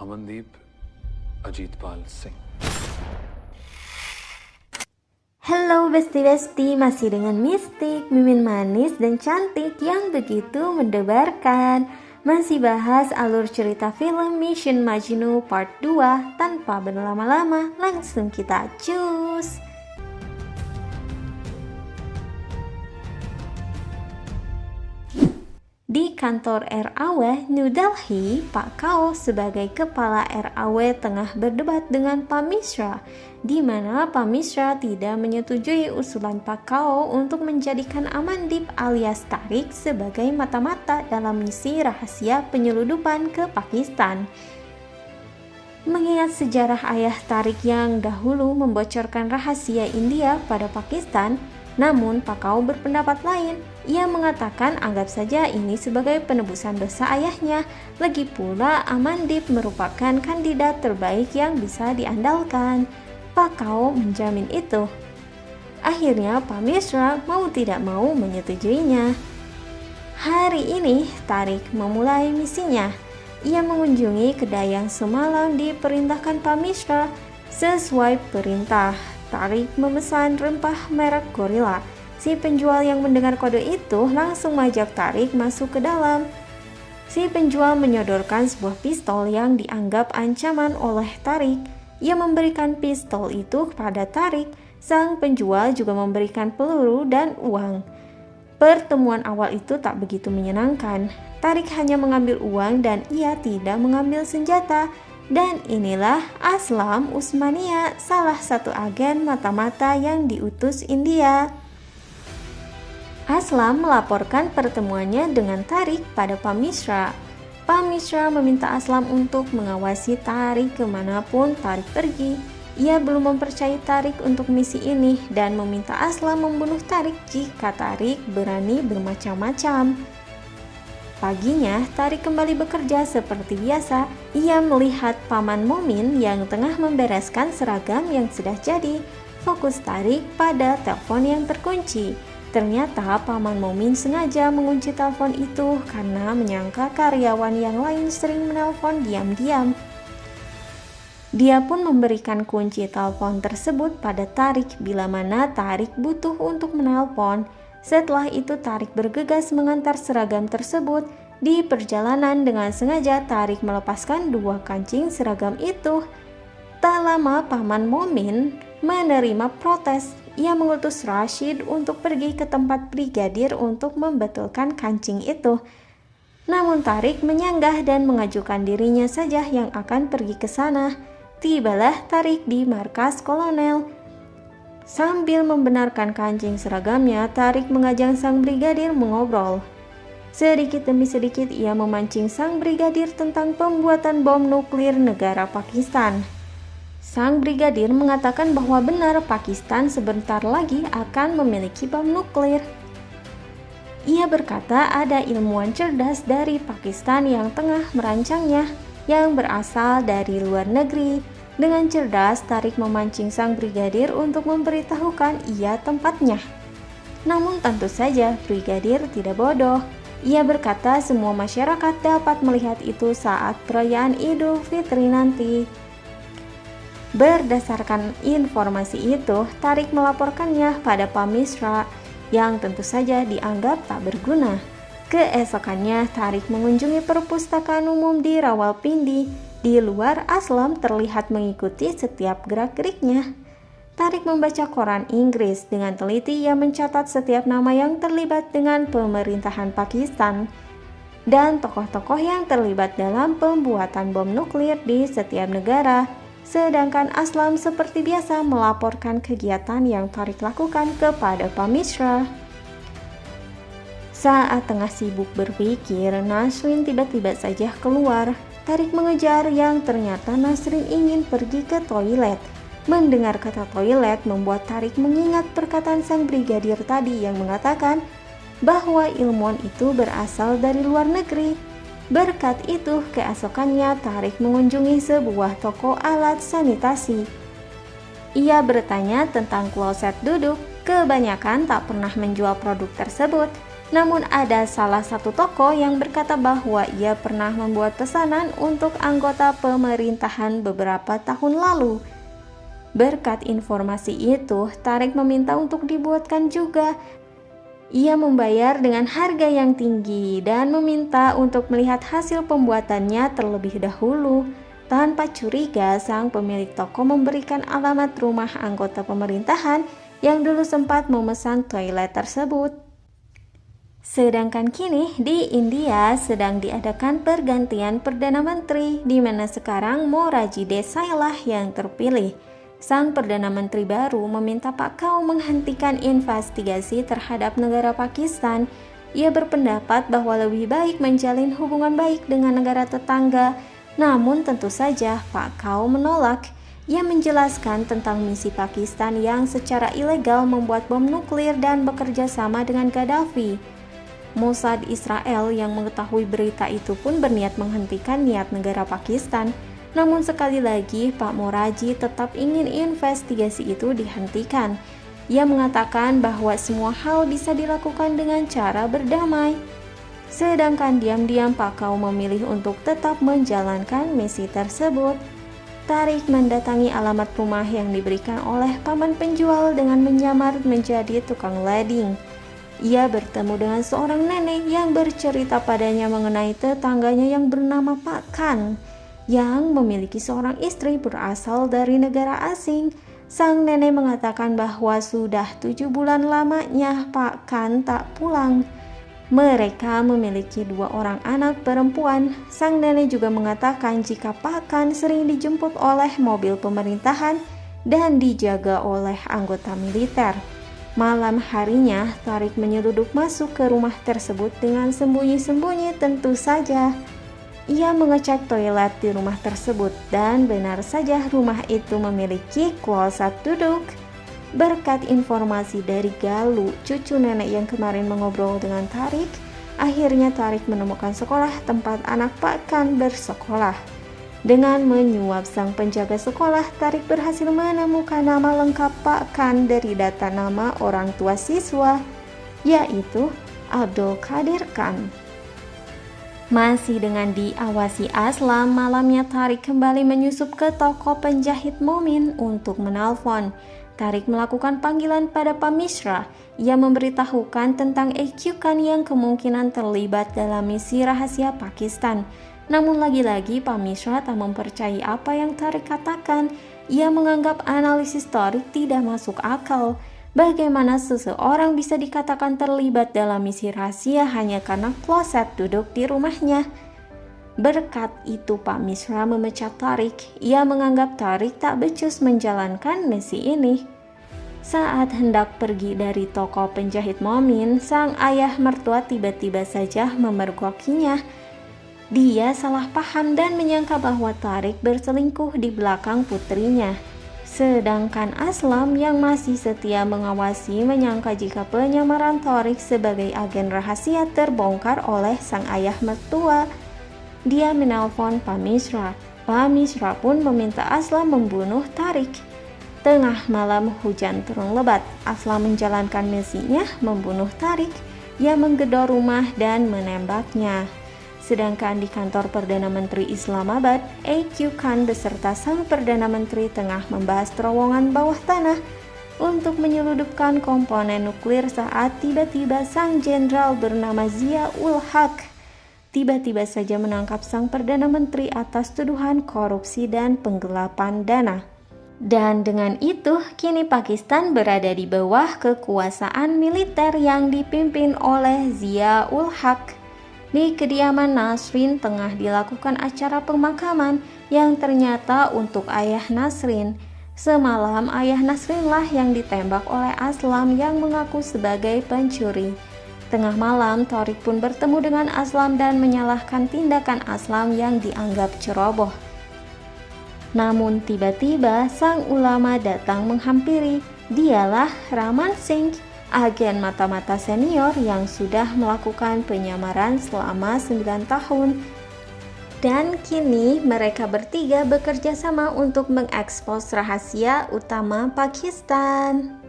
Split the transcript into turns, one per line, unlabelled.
Amandeep Ajitpal Singh.
Halo besti-besti, masih dengan Mistik, mimin manis dan cantik yang begitu mendebarkan. Masih bahas alur cerita film Mission Majnu Part 2. Tanpa berlama-lama, langsung kita cus. Di kantor RAW New Delhi, Pak Kao sebagai kepala RAW tengah berdebat dengan Pak Mishra, di mana Pak Mishra tidak menyetujui usulan Pak Kao untuk menjadikan Amandeep alias Tariq sebagai mata-mata dalam misi rahasia penyeludupan ke Pakistan. Mengingat sejarah ayah Tariq yang dahulu membocorkan rahasia India pada Pakistan, namun Pak Kao berpendapat lain. Ia mengatakan anggap saja ini sebagai penebusan dosa ayahnya. Lagi pula Amandeep merupakan kandidat terbaik yang bisa diandalkan. Pak Kao menjamin itu. Akhirnya Pak Mishra mau tidak mau menyetujuinya. Hari ini Tariq memulai misinya. Ia mengunjungi kedai yang semalam diperintahkan Pak Mishra. Sesuai perintah, Tariq memesan rempah merek Gorilla. Si penjual yang mendengar kode itu langsung mengajak Tariq masuk ke dalam. Si penjual menyodorkan sebuah pistol yang dianggap ancaman oleh Tariq. Ia memberikan pistol itu kepada Tariq. Sang penjual juga memberikan peluru dan uang. Pertemuan awal itu tak begitu menyenangkan. Tariq hanya mengambil uang dan ia tidak mengambil senjata. Dan inilah Aslam Usmania, salah satu agen mata-mata yang diutus India. Aslam melaporkan pertemuannya dengan Tariq pada Pak Mishra. Pak Mishra meminta Aslam untuk mengawasi Tariq kemanapun Tariq pergi. Ia belum mempercayai Tariq untuk misi ini dan meminta Aslam membunuh Tariq jika Tariq berani bermacam-macam. Paginya, Tariq kembali bekerja seperti biasa. Ia melihat Paman Momin yang tengah membereskan seragam yang sudah jadi. Fokus Tariq pada telepon yang terkunci. Ternyata Paman Momin sengaja mengunci telepon itu karena menyangka karyawan yang lain sering menelpon diam-diam. Dia pun memberikan kunci telepon tersebut pada Tariq bila mana Tariq butuh untuk menelpon. Setelah itu Tariq bergegas mengantar seragam tersebut. Di perjalanan dengan sengaja Tariq melepaskan dua kancing seragam itu. Tak lama Paman Momin menerima protes. Ia mengutus Rashid untuk pergi ke tempat brigadir untuk membetulkan kancing itu. Namun Tariq menyanggah dan mengajukan dirinya saja yang akan pergi ke sana. Tibalah Tariq di markas kolonel. Sambil membenarkan kancing seragamnya, Tariq mengajak sang brigadir mengobrol. Sedikit demi sedikit ia memancing sang brigadir tentang pembuatan bom nuklir negara Pakistan. Sang brigadir mengatakan bahwa benar Pakistan sebentar lagi akan memiliki bom nuklir. Ia berkata ada ilmuwan cerdas dari Pakistan yang tengah merancangnya, yang berasal dari luar negeri. Dengan cerdas, Tariq memancing sang brigadir untuk memberitahukan ia tempatnya. Namun tentu saja brigadir tidak bodoh. Ia berkata semua masyarakat dapat melihat itu saat perayaan Idul Fitri nanti. Berdasarkan informasi itu, Tariq melaporkannya pada Pak Mishra yang tentu saja dianggap tak berguna. Keesokannya, Tariq mengunjungi perpustakaan umum di Rawalpindi. Di luar, Aslam terlihat mengikuti setiap gerak-geriknya. Tariq membaca koran Inggris dengan teliti. Ia mencatat setiap nama yang terlibat dengan pemerintahan Pakistan dan tokoh-tokoh yang terlibat dalam pembuatan bom nuklir di setiap negara. Sedangkan Aslam seperti biasa melaporkan kegiatan yang Tariq lakukan kepada Pak Mishra. Saat tengah sibuk berpikir, Nasrin tiba-tiba saja keluar. Tariq mengejar yang ternyata Nasrin ingin pergi ke toilet. Mendengar kata toilet membuat Tariq mengingat perkataan sang brigadir tadi yang mengatakan bahwa ilmuwan itu berasal dari luar negeri. Berkat itu, keesokannya Tariq mengunjungi sebuah toko alat sanitasi. Ia bertanya tentang kloset duduk, kebanyakan tak pernah menjual produk tersebut. Namun ada salah satu tokoh yang berkata bahwa ia pernah membuat pesanan untuk anggota pemerintahan beberapa tahun lalu. Berkat informasi itu, Tariq meminta untuk dibuatkan juga. Ia membayar dengan harga yang tinggi dan meminta untuk melihat hasil pembuatannya terlebih dahulu. Tanpa curiga, sang pemilik toko memberikan alamat rumah anggota pemerintahan yang dulu sempat memesan toilet tersebut. Sedangkan kini di India sedang diadakan pergantian Perdana Menteri, di mana sekarang Morarji Desai lah yang terpilih. Sang Perdana Menteri baru meminta Pak Kaum menghentikan investigasi terhadap negara Pakistan. Ia berpendapat bahwa lebih baik menjalin hubungan baik dengan negara tetangga. Namun tentu saja Pak Kaum menolak. Ia menjelaskan tentang misi Pakistan yang secara ilegal membuat bom nuklir dan bekerja sama dengan Gaddafi. Mossad Israel yang mengetahui berita itu pun berniat menghentikan niat negara Pakistan. Namun sekali lagi Pak Morarji tetap ingin investigasi itu dihentikan. Ia mengatakan bahwa semua hal bisa dilakukan dengan cara berdamai. Sedangkan diam-diam Pak Kaum memilih untuk tetap menjalankan misi tersebut. Tariq mendatangi alamat rumah yang diberikan oleh paman penjual dengan menyamar menjadi tukang lading. Ia bertemu dengan seorang nenek yang bercerita padanya mengenai tetangganya yang bernama Pak Khan, yang memiliki seorang istri berasal dari negara asing. Sang nenek mengatakan bahwa sudah 7 bulan lamanya Pak Khan tak pulang. Mereka memiliki 2 orang anak perempuan. Sang nenek juga mengatakan jika Pak Khan sering dijemput oleh mobil pemerintahan dan dijaga oleh anggota militer. Malam harinya, Tariq menyelundup masuk ke rumah tersebut dengan sembunyi-sembunyi tentu saja. Ia mengecek toilet di rumah tersebut dan benar saja rumah itu memiliki kloset duduk. Berkat informasi dari Galuh, cucu nenek yang kemarin mengobrol dengan Tariq, akhirnya Tariq menemukan sekolah tempat anak Pak Khan bersekolah. Dengan menyuap sang penjaga sekolah, Tariq berhasil menemukan nama lengkap Pak Khan dari data nama orang tua siswa, yaitu Abdul Qadir Khan. Masih dengan diawasi Aslam, malamnya Tariq kembali menyusup ke toko penjahit Momin untuk menelpon. Tariq melakukan panggilan pada Pak Mishra. Ia memberitahukan tentang EQ Khan yang kemungkinan terlibat dalam misi rahasia Pakistan. Namun lagi-lagi Pak Mishra tak mempercayai apa yang Tariq katakan. Ia menganggap analisis Tariq tidak masuk akal. Bagaimana seseorang bisa dikatakan terlibat dalam misi rahasia hanya karena kloset duduk di rumahnya? Berkat itu Pak Mishra memecat Tariq. Ia menganggap Tariq tak becus menjalankan misi ini. Saat hendak pergi dari toko penjahit Momin, sang ayah mertua tiba-tiba saja memergokinya. Dia salah paham dan menyangka bahwa Tariq berselingkuh di belakang putrinya. Sedangkan Aslam yang masih setia mengawasi menyangka jika penyamaran Tariq sebagai agen rahasia terbongkar oleh sang ayah mertua. Dia menelpon Pak Mishra. Pak Mishra pun meminta Aslam membunuh Tariq. Tengah malam hujan turun lebat. Aslam menjalankan misinya membunuh Tariq. Ia menggedor rumah dan menembaknya. Sedangkan di kantor Perdana Menteri Islamabad, EQ Khan beserta sang Perdana Menteri tengah membahas terowongan bawah tanah untuk menyeludupkan komponen nuklir saat tiba-tiba sang jenderal bernama Zia ul Haq tiba-tiba saja menangkap sang Perdana Menteri atas tuduhan korupsi dan penggelapan dana. Dan dengan itu, kini Pakistan berada di bawah kekuasaan militer yang dipimpin oleh Zia ul Haq. Di kediaman Nasrin tengah dilakukan acara pemakaman yang ternyata untuk ayah Nasrin. Semalam ayah Nasrin lah yang ditembak oleh Aslam yang mengaku sebagai pencuri. Tengah malam Tariq pun bertemu dengan Aslam dan menyalahkan tindakan Aslam yang dianggap ceroboh. Namun tiba-tiba sang ulama datang menghampiri. Dialah Raman Singh, agen mata-mata senior yang sudah melakukan penyamaran selama 9 tahun. Dan kini mereka bertiga bekerja sama untuk mengekspos rahasia utama Pakistan.